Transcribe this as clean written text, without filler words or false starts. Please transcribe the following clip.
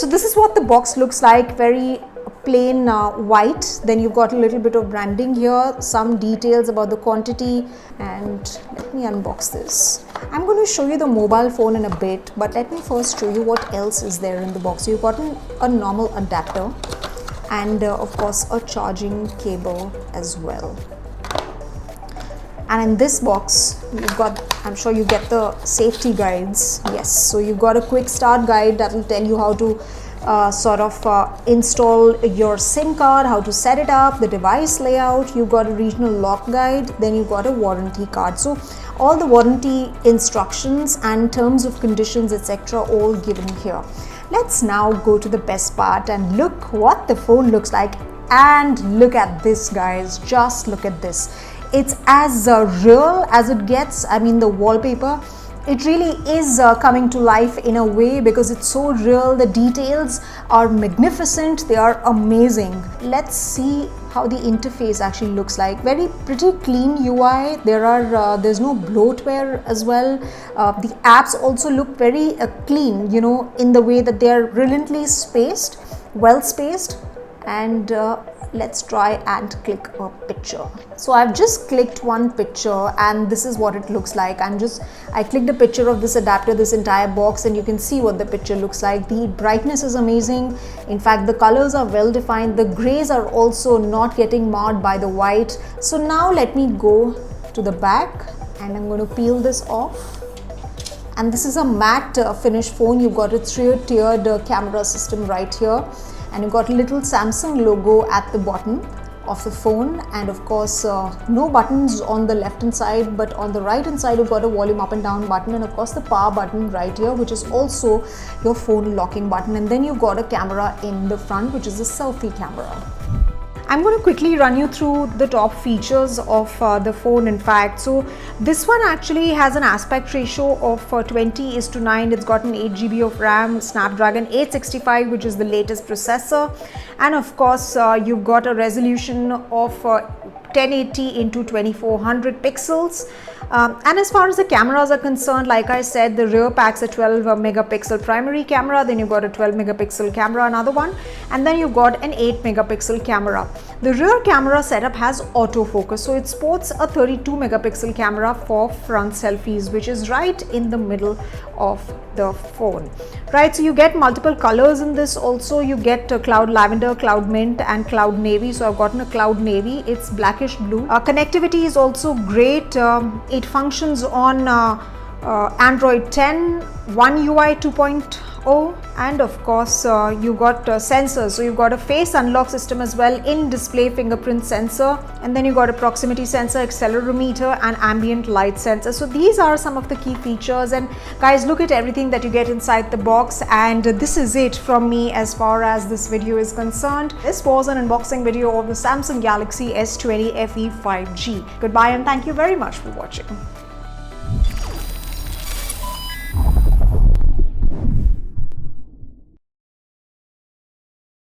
So this is what the box looks like, very plain white. Then you've got a little bit of branding here, some details about the quantity, and let me unbox this. I'm going to show you the mobile phone in a bit, but let me first show you what else is there in the box. So you've got a normal adapter and of course a charging cable as well. And in this box you've got, I'm sure you get the safety guides. Yes, so you've got a quick start guide that will tell you how to install your SIM card, how to set it up, the device layout. You've got a regional lock guide, then you've got a warranty card. So all the warranty instructions and terms of conditions, etc., all given here. Let's now go to the best part and look what the phone looks like. And look at this, guys, just look at this. It's as real as it gets. I mean, the wallpaper, it really is coming to life in a way because it's so real. The details are magnificent, they are amazing. Let's see how the interface actually looks like. Pretty clean UI. There's no bloatware as well. The apps also look very clean, you know, in the way that they are brilliantly spaced, well spaced. And let's try and click a picture. So I've just clicked one picture and this is what it looks like. I clicked a picture of this adapter, this entire box, and you can see what the picture looks like. The brightness is amazing. In fact, the colors are well defined. The grays are also not getting marred by the white. So now let me go to the back and I'm going to peel this off. And this is a matte finish phone. You've got a three-tiered camera system right here. And you've got a little Samsung logo at the bottom of the phone, and of course no buttons on the left hand side, but on the right hand side you've got a volume up and down button, and of course the power button right here, which is also your phone locking button. And then you've got a camera in the front, which is a selfie camera. I'm going to quickly run you through the top features of the phone, in fact. So this one actually has an aspect ratio of 20:9. It's got an 8 GB of RAM, Snapdragon 865, which is the latest processor. And of course, you've got a resolution of 1080 into 2400 pixels. And as far as the cameras are concerned, like I said, the rear packs a 12 megapixel primary camera, then you've got a 12 megapixel camera, another one, and then you've got an 8 megapixel camera. The rear camera setup has autofocus, so it sports a 32 megapixel camera for front selfies, which is right in the middle of the phone. Right, so you get multiple colors in this also. You get cloud lavender, cloud mint, and cloud navy. So I've gotten a cloud navy. It's blackish blue. Connectivity is also great. It functions on Android 10, One UI 2.0, and of course you've got sensors. So you've got a face unlock system as well, in-display fingerprint sensor, and then you've got a proximity sensor, accelerometer, and ambient light sensor. So these are some of the key features, and guys, look at everything that you get inside the box. And this is it from me as far as this video is concerned. This was an unboxing video of the Samsung Galaxy S20 FE 5G. Goodbye and thank you very much for watching.